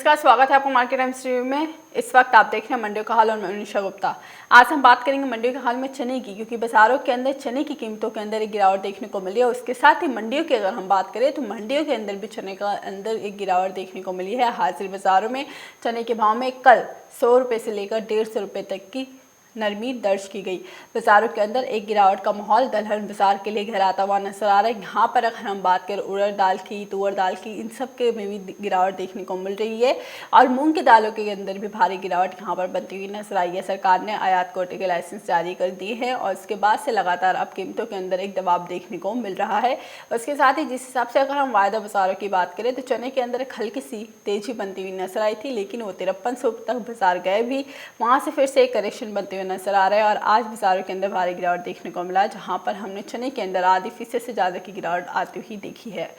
नमस्कार, स्वागत है आपको मार्केट टाइम्स रिव्यू में। इस वक्त आप देख रहे हैं मंडियों का हाल और मैं मनीषा गुप्ता। आज हम बात करेंगे मंडियों के हाल में चने की, क्योंकि बाजारों के अंदर चने की कीमतों के अंदर एक गिरावट देखने को मिली है। उसके साथ ही मंडियों की अगर हम बात करें तो मंडियों के अंदर भी चने का अंदर एक गिरावट देखने को मिली है। हाजिर बाजारों में चने के भाव में कल 100 रुपये से लेकर 150 रुपये तक की नरमी दर्ज की गई। बाजारों के अंदर एक गिरावट का माहौल दलहन बाजार के लिए घर आता हुआ नजर आ रहा है। यहाँ पर अगर हम बात करें उड़द दाल की, तुअर दाल की, इन सब के में भी गिरावट देखने को मिल रही है और मूंग की दालों के अंदर भी भारी गिरावट यहाँ पर बनती हुई नजर आई है। सरकार ने आयात कोटे के लाइसेंस जारी कर दिए हैं और उसके बाद से लगातार अब कीमतों के अंदर एक दबाव देखने को मिल रहा है। उसके साथ ही जिस हिसाब से अगर हम वायदा बाजारों की बात करें तो चने के अंदर एक हल्की सी तेजी बनती हुई नजर आई थी, लेकिन वो 5300 तक बाजार गए भी, वहाँ से फिर से एक करेक्शन बनते हुए नजर आ रहा है और आज बाजारों के अंदर भारी गिरावट देखने को मिला, जहां पर हमने चने के अंदर आधी फीसद से ज़्यादा की गिरावट आती हुई देखी है।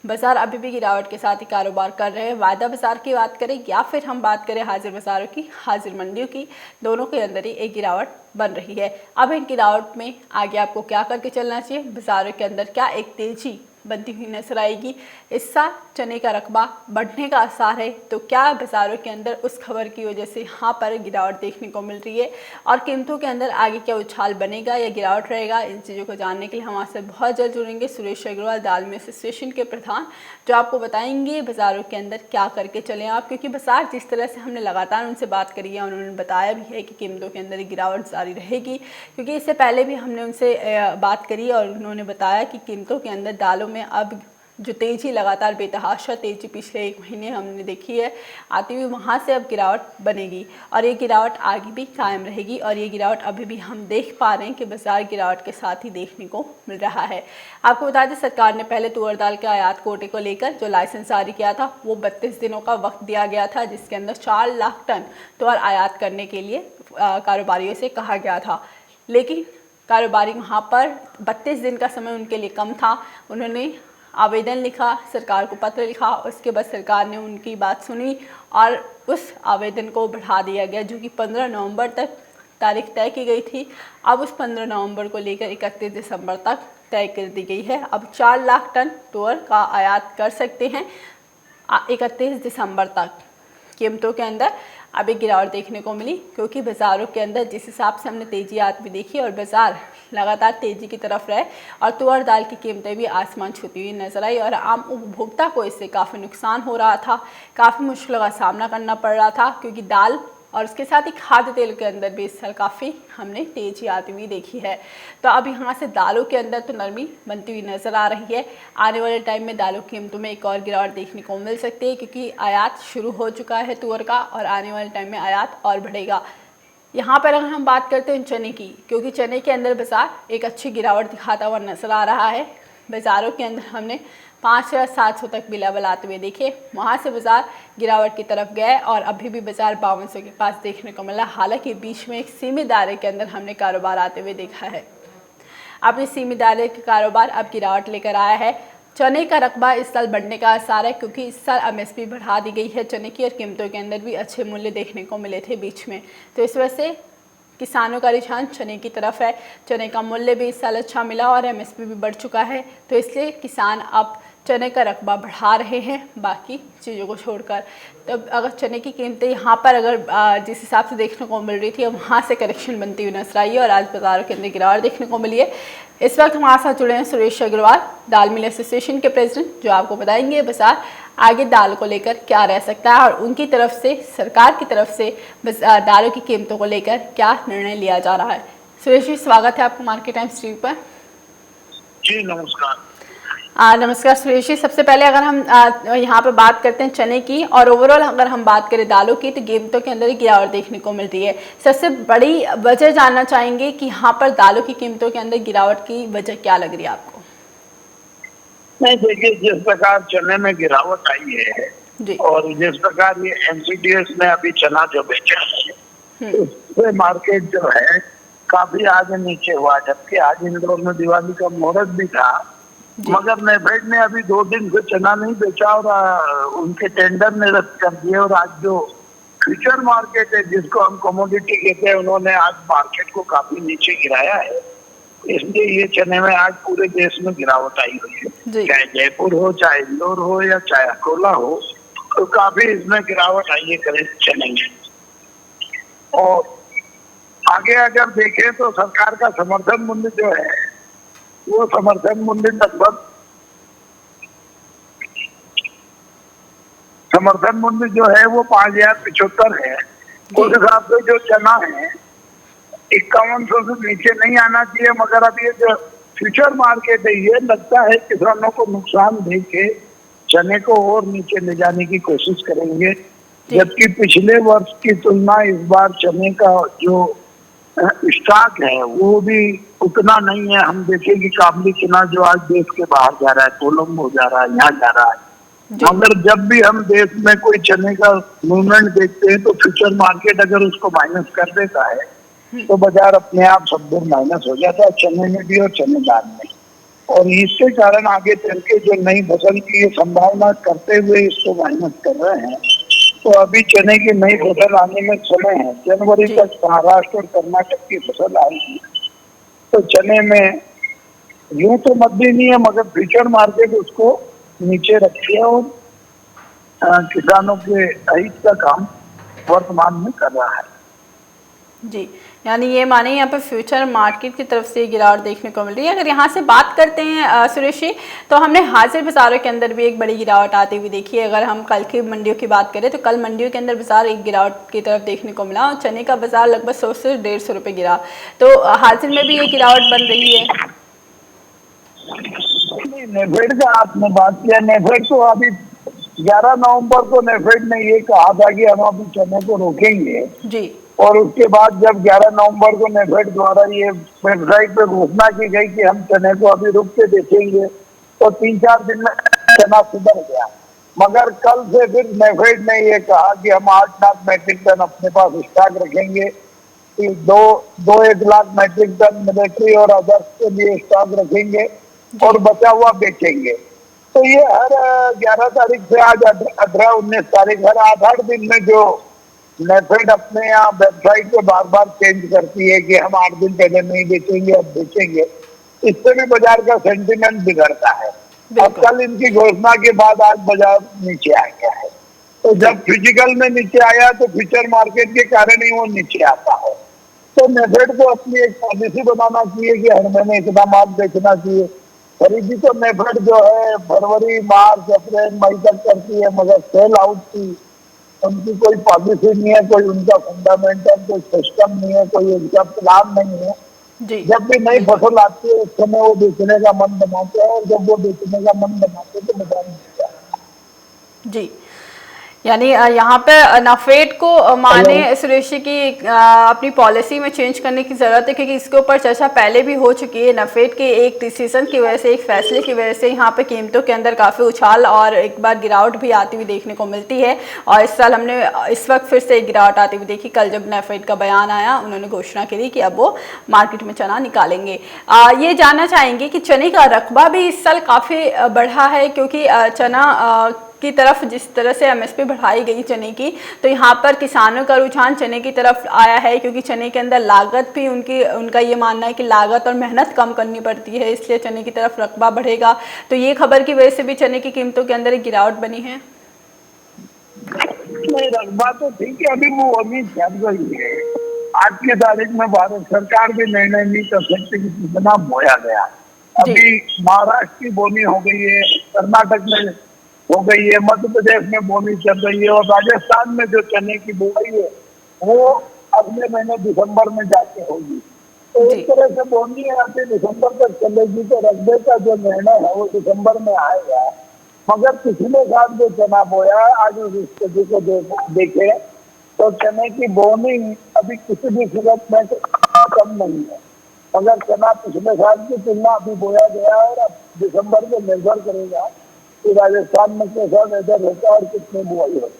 बाजार अभी भी गिरावट के साथ ही कारोबार कर रहे हैं। वायदा बाजार की बात करें या फिर हम बात करें हाजिर बाजारों की, हाजिर मंडियों की, दोनों के अंदर ही एक गिरावट बन रही है। अब एक गिरावट में आगे आपको क्या करके चलना चाहिए, बाजारों के अंदर क्या एक तेजी बनती हुई नजर आएगी, इस साल चने का रकबा बढ़ने का आसार है, तो क्या बाजारों के अंदर उस खबर की वजह से यहाँ पर गिरावट देखने को मिल रही है और कीमतों के अंदर आगे क्या उछाल बनेगा या गिरावट रहेगा, इन चीज़ों को जानने के लिए हम आपसे बहुत जल्द जुड़ेंगे सुरेश अग्रवाल, दाल मिल एसोसिएशन के प्रधान, जो आपको बताएंगे बाजारों के अंदर क्या करके चलें आप। क्योंकि बाजार जिस तरह से हमने लगातार उनसे बात करी है, उन्होंने बताया भी है कि कीमतों के अंदर गिरावट जारी रहेगी, क्योंकि इससे पहले भी हमने उनसे बात करी और उन्होंने बताया कि कीमतों के अंदर दालों में अब जो तेज़ी लगातार बेतहाशा तेज़ी पिछले 1 महीने हमने देखी है आती हुई, वहाँ से अब गिरावट बनेगी और ये गिरावट आगे भी कायम रहेगी और ये गिरावट अभी भी हम देख पा रहे हैं कि बाजार गिरावट के साथ ही देखने को मिल रहा है। आपको बता दें, सरकार ने पहले तुअर दाल के आयात कोटे को लेकर जो लाइसेंस जारी किया था वो 32 दिनों का वक्त दिया गया था, जिसके अंदर 4 लाख टन तुअर आयात करने के लिए कारोबारियों से कहा गया था, लेकिन कारोबारी वहाँ पर 32 दिन का समय उनके लिए कम था। उन्होंने आवेदन लिखा, सरकार को पत्र लिखा, उसके बाद सरकार ने उनकी बात सुनी और उस आवेदन को बढ़ा दिया गया, जो कि 15 नवंबर तक तारीख तय की गई थी। अब उस 15 नवंबर को लेकर 31 दिसंबर तक तय कर दी गई है। अब 4 लाख टन तुअर का आयात कर सकते हैं 31 दिसंबर तक। कीमतों के अंदर अब एक गिरावट देखने को मिली, क्योंकि बाज़ारों के अंदर जिस हिसाब से हमने तेजी आती हुई देखी और बाज़ार लगातार तेज़ी की तरफ रहे और तुअर दाल की कीमतें भी आसमान छूती हुई नजर आई और आम उपभोक्ता को इससे काफ़ी नुकसान हो रहा था, काफ़ी मुश्किलों का सामना करना पड़ रहा था, क्योंकि दाल और उसके साथ ही खाद्य तेल के अंदर भी इस साल काफ़ी हमने तेजी आती हुई देखी है। तो अब यहाँ से दालों के अंदर तो नरमी बनती हुई नज़र आ रही है। आने वाले टाइम में दालों की कीमतों में एक और गिरावट देखने को मिल सकती है, क्योंकि आयात शुरू हो चुका है तुअर का और आने वाले टाइम में आयात और बढ़ेगा। यहाँ पर अगर हम बात करते हैं चने की, क्योंकि चने के अंदर बाजार एक अच्छी गिरावट दिखाता हुआ नजर आ रहा है। बाज़ारों के अंदर हमने 5700 तक भी लेवल आते हुए देखे, वहाँ से बाज़ार गिरावट की तरफ गए और अभी भी बाज़ार 5200 के पास देखने को मिला। हालांकि बीच में एक सीमित दायरे के अंदर हमने कारोबार आते हुए देखा है। अब इस सीमित दायरे के कारोबार अब गिरावट लेकर आया है। चने का रकबा इस साल बढ़ने का आसार है, क्योंकि इस साल एमएसपी बढ़ा दी गई है चने की और कीमतों के अंदर भी अच्छे मूल्य देखने को मिले थे बीच में, तो इस वजह से किसानों का रुझान चने की तरफ है। चने का मूल्य भी इस साल अच्छा मिला और एमएसपी भी बढ़ चुका है, तो इसलिए किसान अब चने का रकबा बढ़ा रहे हैं बाकी चीज़ों को छोड़कर। तो अगर चने की कीमतें यहाँ पर अगर जिस हिसाब से देखने को मिल रही थी, अब वहाँ से करेक्शन बनती हुई नजर आई है और आज बाज़ारों के अंदर गिरावट देखने को मिली है। इस वक्त हमारे साथ जुड़े हैं सुरेश अग्रवाल, दाल मिल एसोसिएशन के प्रेसिडेंट, जो आपको बताएंगे बाजार आगे दाल को लेकर क्या रह सकता है और उनकी तरफ से, सरकार की तरफ से दालों की कीमतों को लेकर क्या निर्णय लिया जा रहा है। सुरेश जी, स्वागत है आपको मार्केट टाइम्स टीवी पर। जी नमस्कार। नमस्कार सुरेश जी, सबसे पहले अगर हम यहाँ पे बात करते हैं चने की और ओवरऑल अगर हम बात करें दालों की, तो कीमतों के अंदर गिरावट देखने को मिल रही है। सबसे बड़ी वजह जानना चाहेंगे कि यहाँ पर दालों की कीमतों के अंदर गिरावट की वजह क्या लग रही है आपको? नहीं, देखिए, जिस प्रकार चने में गिरावट आई है जी। और जिस प्रकार ये एनसीडीएस ने अभी चना जो बेचा है, उससे मार्केट जो है काफी आगे नीचे हुआ, जबकि आज इंदौर में दिवाली का मुहूर्त भी था, मगर नेफेड ने अभी 2 दिन से चना नहीं बेचा और उनके टेंडर ने रद्द कर दिए और आज जो फ्यूचर मार्केट है, जिसको हम कमोडिटी कहते हैं, उन्होंने आज मार्केट को काफी नीचे गिराया है। इसलिए ये चने में आज पूरे देश में गिरावट आई हुई है, चाहे जयपुर हो, चाहे इंदौर हो या चाहे अकोला हो। तो काफी इसमें गिरावट आई है करीब चलेंगे। और आगे अगर देखें तो सरकार का समर्थन मूल्य जो है वो समर्थन मूल्य लगभग समर्थन मूल्य जो है वो 5,075 है। उस हिसाब से जो चना है 5100 से नीचे नहीं आना चाहिए, मगर अब ये जो फ्यूचर मार्केट है ये लगता है किसानों को नुकसान देके चने को और नीचे ले जाने की कोशिश करेंगे, जबकि पिछले वर्ष की तुलना इस बार चने का जो स्टॉक है वो भी उतना नहीं है। हम देखें कि काबुली चना जो आज देश के बाहर जा रहा है, कोलंबो जा रहा है, यहाँ जा रहा है, मगर जब भी हम देश में कोई चने का मूवमेंट देखते हैं तो फ्यूचर मार्केट अगर उसको माइनस कर देता है तो बाजार अपने आप सब दूर माइनस हो जाता है, चने में भी और चने दाल में। और इसके कारण आगे चल के जो नई फसल की संभावना करते हुए इसको माइनस कर रहे हैं। तो अभी चने की नई फसल आने में समय है, जनवरी तक महाराष्ट्र और कर्नाटक की फसल आएगी। तो चने में यूं तो मद्दी नहीं है, मगर फ्यूचर मार्केट उसको नीचे रखी है और किसानों के हित का काम वर्तमान में कर रहा है। जी, यानी ये माने यहाँ पर फ्यूचर मार्केट की तरफ से गिरावट देखने को मिल रही है। अगर यहाँ से बात करते हैं सुरेश जी, तो हमने हाजिर बाजारों के अंदर भी एक बड़ी गिरावट आती हुई देखी है। अगर हम कल की मंडियों की बात करें तो कल मंडियों के अंदर बाजार एक गिरावट की तरफ देखने को मिला और चने का बाजार लगभग 100 से 150 रुपये गिरा। तो हाजिर में भी ये गिरावट बन रही है। नेफेड का आपने बात किया, नेफेड तो अभी 11 नवंबर को नेफेड ने ये कहा था कि हम अभी चने को रोकेंगे जी, और उसके बाद जब 11 नवंबर को नेफेड द्वारा ये वेबसाइट पे घोषणा की गई कि हम चने को अभी रुक के देखेंगे, तो 3-4 दिन में चना सुधर गया। मगर कल से फिर नेफेड ने ये कहा कि हम 8 लाख मैट्रिक टन अपने पास स्टॉक रखेंगे, कि 1 लाख मैट्रिक टन मिलिट्री और अदर्स के लिए स्टॉक रखेंगे और बचा हुआ बेचेंगे। तो ये हर 11 तारीख से आज 18-19 तारीख, हर 8-8 दिन में जो नेफेड अपने यहाँ वेबसाइट पे बार बार चेंज करती है कि हम 8 दिन पहले नहीं बेचेंगे अब बेचेंगे, इससे भी बाजार का सेंटिमेंट बिगड़ता है। अब कल इनकी घोषणा के बाद आज बाजार नीचे आ गया है। तो जब फिजिकल में नीचे आया तो फ्यूचर मार्केट के कारण ही वो नीचे आता है। तो नेफेड को अपनी एक पॉलिसी बनाना चाहिए कि हर महीने इतना माल बेचना चाहिए। खरीदी तो नेफेड जो है फरवरी, मार्च, अप्रैल, मई तक करती है, मगर सेल आउट की उनकी कोई पॉलिसी नहीं है, कोई उनका फंडामेंटल कोई सिस्टम नहीं है, कोई उनका प्लान नहीं है। जब भी नई फसल आती है उस समय वो बेचने का मन बनाते हैं और जब वो बेचने का मन बनाते हैं तो बाजार में जी, यानी यहाँ पे नेफेड को माने सुरेश जी की अपनी पॉलिसी में चेंज करने की ज़रूरत है, क्योंकि इसके ऊपर चर्चा पहले भी हो चुकी है। नेफेड के एक डिसीजन की वजह से, एक फैसले की वजह से यहाँ पे कीमतों के अंदर काफ़ी उछाल और एक बार गिरावट भी आती हुई देखने को मिलती है। और इस साल हमने इस वक्त फिर से एक गिरावट आती हुई देखी। कल जब नेफेड का बयान आया, उन्होंने घोषणा करी कि अब वो मार्केट में चना निकालेंगे। ये जानना चाहेंगे कि चने का रकबा भी इस साल काफ़ी बढ़ा है, क्योंकि चना की तरफ जिस तरह से एमएसपी बढ़ाई गई चने की, तो यहाँ पर किसानों का रुझान चने की तरफ आया है, क्योंकि चने के अंदर लागत भी उनका ये मानना है कि लागत और मेहनत कम करनी पड़ती है, इसलिए चने की तरफ रकबा बढ़ेगा। तो ये खबर की वजह से भी चने की कीमतों के अंदर एक गिरावट बनी है। नहीं, रकबा तो ठीक है, अभी वो अभी चल रही है। आज की तारीख में भारत सरकार भी निर्णय नहीं कर सकती कि कितना बोया गया। अभी महाराष्ट्र की बोनी हो गई है, कर्नाटक में हो गई है, मध्य प्रदेश में बोनी चल रही है और राजस्थान में जो चने की बोई है वो अगले महीने दिसंबर में जाके होगी। तो इस तरह से बोनी आते दिसंबर तक चलेगी। तो रकबे का जो निर्णय है वो दिसंबर में आएगा। मगर पिछले साल जो चना बोया, आज उस स्थिति को देखे तो चने की बोनी अभी किसी भी सूरत में कम नहीं है, मगर चना पिछले साल की तुलना अभी बोया गया और अब दिसंबर में निर्भर करेगा कि राजस्थान में कैसा वेदर होता है और कितने बुआई होती।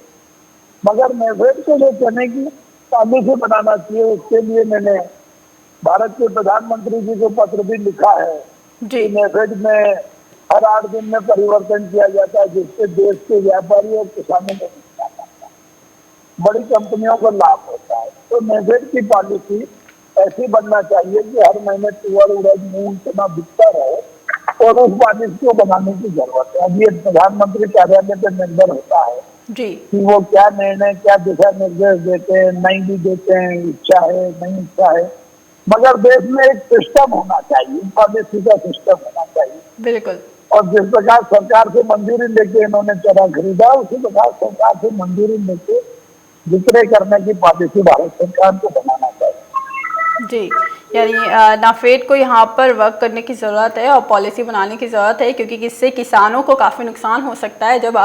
मगर नेफेड को जो चने की पॉलिसी बनाना चाहिए, उसके लिए मैंने भारत के प्रधानमंत्री जी को पत्र भी लिखा है कि नेफेड में हर 8 दिन में परिवर्तन किया जाता है, जिससे देश के व्यापारी और किसानों को नुकसान होता है, बड़ी कंपनियों को लाभ होता है। तो नेफेड की पॉलिसी ऐसी बनना चाहिए कि हर महीने तुअर, उड़द, मूंग, चना बिकता रहे और उस पॉलिसी को बनाने की जरूरत है। अब ये प्रधानमंत्री कार्यालय पर निर्भर होता है जी कि वो क्या निर्णय, क्या दिशा निर्देश देते हैं, नहीं भी देते हैं, इच्छा है नहीं इच्छा है। मगर देश में एक सिस्टम होना चाहिए, पॉलिसी का सिस्टम होना चाहिए। बिल्कुल। और जिस प्रकार सरकार से मंजूरी लेके इन्होंने चना खरीदा, उसी प्रकार सरकार से मंजूरी लेके विक्रय करने की पॉलिसी भारत सरकार को बनाना चाहिए। जी, यानी नाफेड को यहाँ पर वर्क करने की ज़रूरत है और पॉलिसी बनाने की ज़रूरत है, क्योंकि इससे किसानों को काफ़ी नुकसान हो सकता है। जब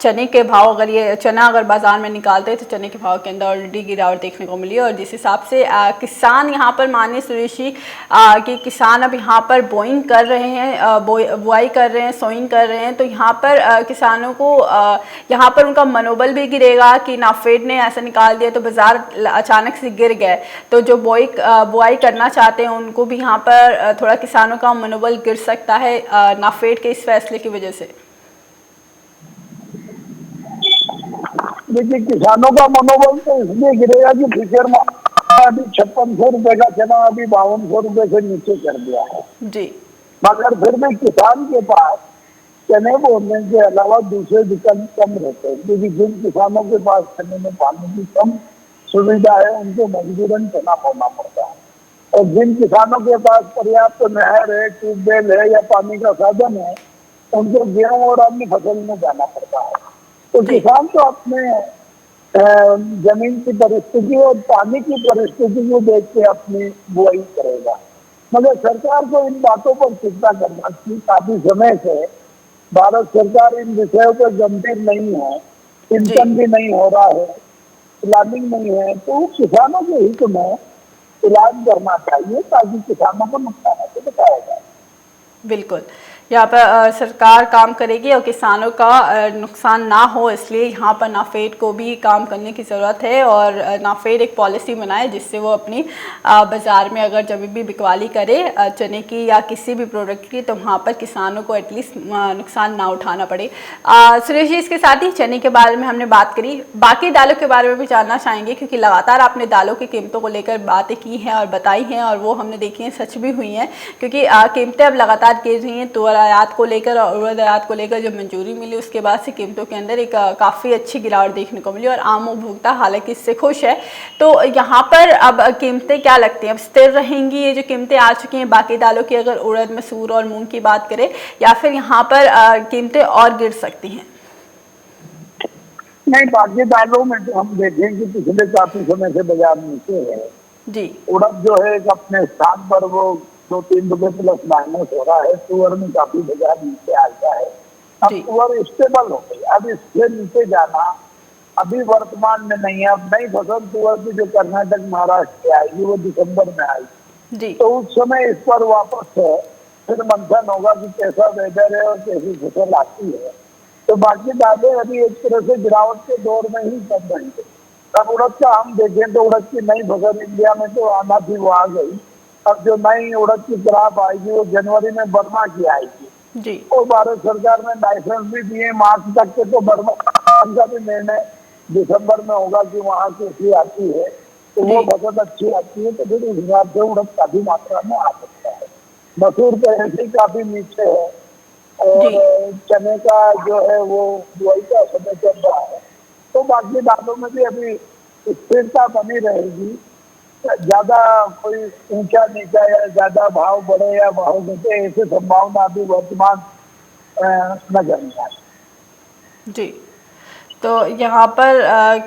चने के भाव, अगर ये चना अगर बाज़ार में निकालते हैं तो चने के भाव के अंदर ऑलरेडी गिरावट देखने को मिली, और जिस हिसाब से किसान यहाँ पर मानिए सुरेश जी कि किसान अब यहाँ पर बोइंग कर रहे हैं, बुआई कर रहे हैं, सोइंग कर रहे हैं, तो यहाँ पर किसानों को यहाँ पर उनका मनोबल भी गिरेगा कि नाफेड ने ऐसा निकाल दिया तो बाज़ार अचानक से गिर गए, तो जो बुआई करना चाहते हैं उनको भी यहाँ पर थोड़ा किसानों का मनोबल गिर सकता है नाफेड के इस फैसले की वजह से। देखिए, किसानों का मनोबल तो इसलिए गिरेगा कि फ्यूचर में अभी 5600 रुपए का चना अभी 5200 रुपए से नीचे कर दिया है जी। मगर फिर भी किसान के पास चने बोने के अलावा दूसरे विकल्प कम रहते हैं, क्योंकि जिन किसानों के पास चने में पानी की कम सुविधा है उनको मजबूरन चना बोना पड़ता है, और जिन किसानों के पास पर्याप्त नहर है, ट्यूबवेल है या पानी का साधन है, उनको गेहूं और अन्य फसल में जाना पड़ता है। तो किसान तो अपने जमीन की परिस्थिति और पानी की परिस्थिति को देख के अपनी बुआई करेगा। मगर सरकार को इन बातों पर चिंता करना चाहिए। काफी समय से भारत सरकार इन विषयों पर गंभीर नहीं है, चिंतन भी नहीं हो रहा है, प्लानिंग नहीं है, तो किसानों के हित में इलाज करना चाहिए ताकि किसानों को नुकसान से बचाया जाए। बिल्कुल, यहाँ पर सरकार काम करेगी और किसानों का नुकसान ना हो, इसलिए यहाँ पर नाफेड को भी काम करने की ज़रूरत है, और नाफेड एक पॉलिसी बनाए जिससे वो अपनी बाज़ार में अगर जब भी बिकवाली करे चने की या किसी भी प्रोडक्ट की, तो वहाँ पर किसानों को एटलीस्ट नुकसान ना उठाना पड़े। सुरेश जी, इसके साथ ही चने के बारे में हमने बात करी, बाकी दालों के बारे में भी जानना चाहेंगे, क्योंकि लगातार आपने दालों की कीमतों को लेकर बातें की हैं और बताई हैं, और वो हमने देखी हैं सच भी हुई हैं, क्योंकि कीमतें अब लगातार गिर रही हैं। तो आयात को लेकर और उड़द आयात को लेकर जब मंजूरी मिली उसके बाद से कीमतों के अंदर एक काफ़ी अच्छी गिरावट देखने को मिली, और आम उपभोक्ता हालांकि इससे खुश है। तो यहाँ पर अब कीमतें क्या लगती हैं, अब स्थिर रहेंगी ये जो कीमतें आ चुकी हैं बाकी दालों की, अगर उड़द, मसूर और मूंग की बात करें, या फिर यहाँ पर कीमतें और गिर सकती हैं? नहीं, बाकी दालों में तो हम देखें कि पिछले काफी समय से बाजार नीचे है जी। उड़द जो है अपने स्थान पर वो 2-3 रुपए प्लस माइनस हो रहा है। तुअर में काफी बाजार नीचे आ गया है। अब तुअर स्टेबल हो गई, अब इससे नीचे जाना अभी वर्तमान में नहीं है। अब नई फसल तुअर की जो कर्नाटक महाराष्ट्र से आएगी वो दिसंबर में आएगी, तो उस समय इस पर वापस फिर मंथन होगा कि कैसा वेदर है और कैसी फसल आती है। तो बाकी दालें अभी एक तरह से गिरावट के दौर में ही चल रही है। अब उड़द का हम देखें तो उड़द की नई फसल इंडिया में तो आना थी, वो आ गई। अब जो नई उड़द की क्रॉप आएगी वो जनवरी में बर्मा की आएगी जी। और भारत सरकार ने लाइसेंस भी दिए मार्च तक के, तो बर्मा का भी निर्णय दिसंबर में होगा कि वहाँ कैसी आती है, तो वो फसल अच्छी आती है तो फिर उस हिसाब से उड़द काफी मात्रा में आ सकता है। मसूर तो ऐसे ही काफी नीचे है, और चने का जो है वो बुआई का समय चल रहा है। तो बाकी दालों में भी अभी स्थिरता बनी रहेगी, ज्यादा कोई ऊंचा नीचा या ज्यादा भाव बढ़े या भाव घटे ऐसी संभावना अभी वर्तमान नजर नहीं आ रही जी। तो यहाँ पर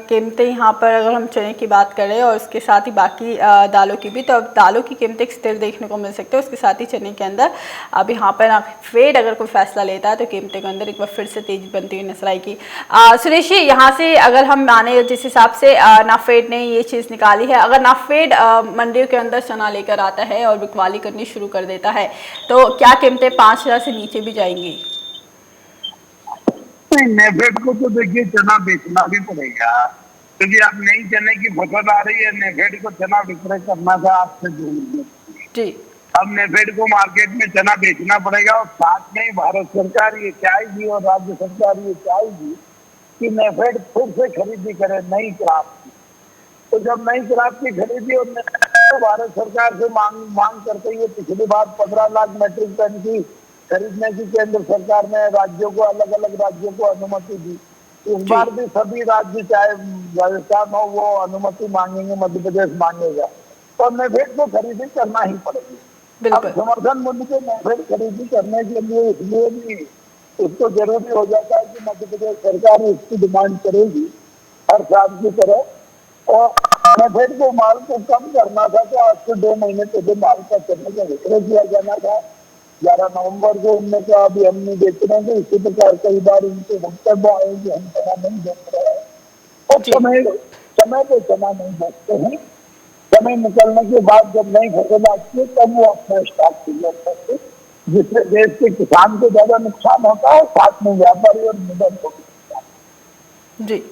कीमतें, यहाँ पर अगर हम चने की बात करें और उसके साथ ही बाकी दालों की भी, तो अब दालों की कीमतें स्थिर देखने को मिल सकते हैं। उसके साथ ही चने के अंदर अब यहाँ पर नाफेड अगर कोई फैसला लेता है तो कीमतें के अंदर एक बार फिर से तेजी बनती हुई नजर आएगी। सुरेश जी, यहाँ से अगर हम माने जिस हिसाब से नाफेड ने ये चीज़ निकाली है, अगर नाफेड मंडियों के अंदर चना लेकर आता है और बिकवाली करनी शुरू कर देता है, तो क्या कीमतें 5000 से नीचे भी जाएंगी? नेफेड को तो देखिए चना बेचना भी पड़ेगा, क्योंकि अब नई चने की फसल आ रही है। नेफेड को चना विक्रय करना था आज से 2 महीने जी। अब नेफेड को मार्केट में चना बेचना पड़ेगा, और साथ में भारत सरकार ये चाहेगी और राज्य सरकार ये चाहेगी कि नेफेड फिर से खरीदी करे नई क्रॉप की। तो जब नई क्रॉप की खरीदी और तो भारत सरकार से मांग करते हुए पिछली बार 15 लाख मेट्रिक टन की खरीदने की केंद्र सरकार ने राज्यों को, अलग अलग राज्यों को अनुमति दी। इस बार भी सभी राज्य, चाहे राजस्थान हो, वो अनुमति मांगेंगे, मध्य प्रदेश मांगेगा, तो नेफेड को खरीदी करना ही पड़ेगी। अब बिल्कुल समर्थन मूल्य के नेफेड खरीदी करने के लिए इसलिए भी इसको जरूरी हो जाता है कि मध्य प्रदेश सरकार इसकी डिमांड करेगी हर साल की तरह। और नेफेड को माल को कम करना था, तो आज से 2 महीने पहले माल का चलने का विक्रय किया जाना था। 11 नवंबर को उनने कहा अभी हम नहीं बेच रहे हैं। इसी प्रकार कई बार उनके वक्तव्य आए कि हम चना नहीं बेच रहे हैं, और समय पे चना नहीं बेचते हैं। समय निकलने के बाद जब नई फसल आती है तब वो अपना स्टॉक क्लियर करते, जिससे देश के किसान को ज्यादा नुकसान होता है, साथ में व्यापारी और निगम को भी नुकसान। जी।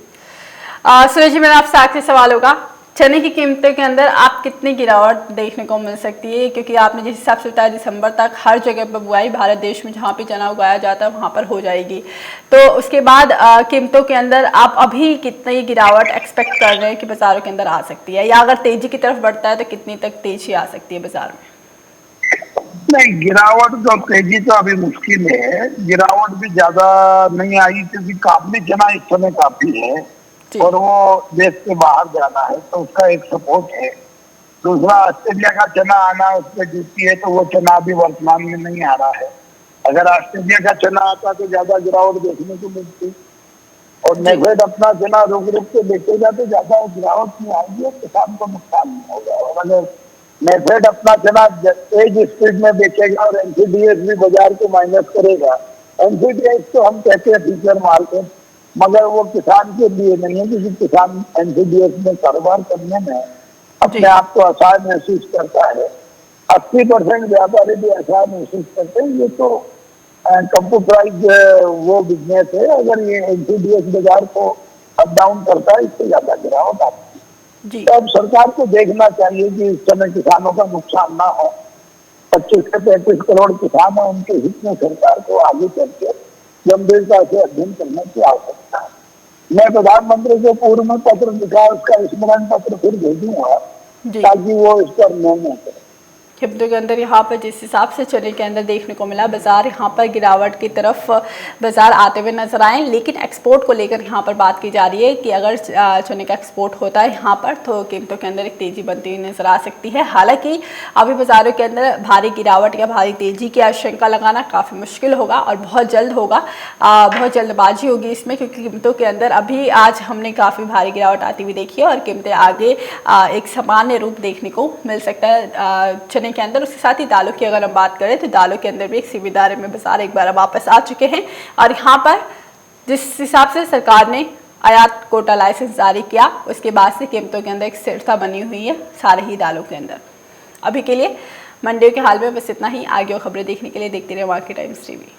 सुरेश जी, मेरा आपसे आखिरी सवाल होगा, चने की कीमतों के अंदर आप कितनी गिरावट देखने को मिल सकती है? क्योंकि आपने जिस हिसाब से बताया दिसंबर तक हर जगह पर बुआई भारत देश में जहाँ पे चना उगाया जाता है वहाँ पर हो जाएगी, तो उसके बाद कीमतों के अंदर आप अभी कितनी गिरावट एक्सपेक्ट कर रहे हैं कि बाजारों के अंदर आ सकती है, या अगर तेजी की तरफ बढ़ता है तो कितनी तक तेजी आ सकती है बाजार में? नहीं, गिरावट तो तेजी तो अभी मुश्किल है। गिरावट भी ज्यादा नहीं आई क्योंकि काफी चना इस समय काफी है और वो देश के बाहर जाना है, तो उसका एक सपोर्ट है। दूसरा, ऑस्ट्रेलिया का चना आना उसमें ड्यूटी है, तो वो चना अभी वर्तमान में नहीं आ रहा है। अगर ऑस्ट्रेलिया का चना आता तो ज्यादा गिरावट देखने को मिलती, और नेफेड अपना चना रुक रुक के बेचेगा तो ज्यादा गिरावट नहीं आएगी और किसान को नुकसान नहीं होगा। और अगर नेफेड अपना चना तेज स्पीड में बेचेगा और एनसीडीएस भी बाजार को माइनस करेगा। एनसीडीएस तो हम कहते हैं फ्यूचर मार्केट, मगर वो किसान के लिए नहीं है, क्योंकि किसान एनसीडीएस में कारोबार करने में अपने आप को आसान महसूस करता है। 80% व्यापारी भी आसान महसूस करते हैं। ये तो कंप्यूटराइज वो बिजनेस है। अगर ये एनसीडीएस बाजार को अप डाउन करता है, इससे ज्यादा गिरावट आती है। तो अब सरकार को देखना चाहिए कि इस समय किसानों का नुकसान ना हो। 25 से 35 करोड़ किसान है, उनके हित में सरकार को आगे चल के गंभीरता से अध्ययन करने की आवश्यकता है। मैं प्रधानमंत्री को पूर्व में पत्र लिखा, उसका स्मरण पत्र फिर भेजूंगा ताकि वो इस पर निर्णय करें। कीमतों के अंदर यहाँ पर जिस हिसाब से चने के अंदर देखने को मिला, बाजार यहाँ पर गिरावट की तरफ बाजार आते हुए नजर आए, लेकिन एक्सपोर्ट को लेकर यहाँ पर बात की जा रही है कि अगर चने का एक्सपोर्ट होता है यहाँ पर तो कीमतों के अंदर एक तेजी बनती हुई नजर आ सकती है। हालांकि अभी बाजारों के अंदर भारी गिरावट या भारी तेजी की आशंका लगाना काफ़ी मुश्किल होगा और बहुत जल्द होगा, बहुत जल्दबाजी होगी इसमें, क्योंकि कीमतों के अंदर अभी आज हमने काफ़ी भारी गिरावट आती हुई देखी है और कीमतें आगे एक सामान्य रूप देखने को मिल सकता है चने के अंदर। उसके साथ ही दालों की अगर हम बात करें तो दालों के अंदर भी एक सीमित दायरे में बाजार एक बार वापस आ चुके हैं, और यहाँ पर जिस हिसाब से सरकार ने आयात कोटा लाइसेंस जारी किया उसके बाद से कीमतों के अंदर एक स्थिरता बनी हुई है सारे ही दालों के अंदर। अभी के लिए मंडियों के हाल में बस इतना ही। आगे और खबरें देखने के लिए देखते रहिए मार्केट टाइम्स टीवी।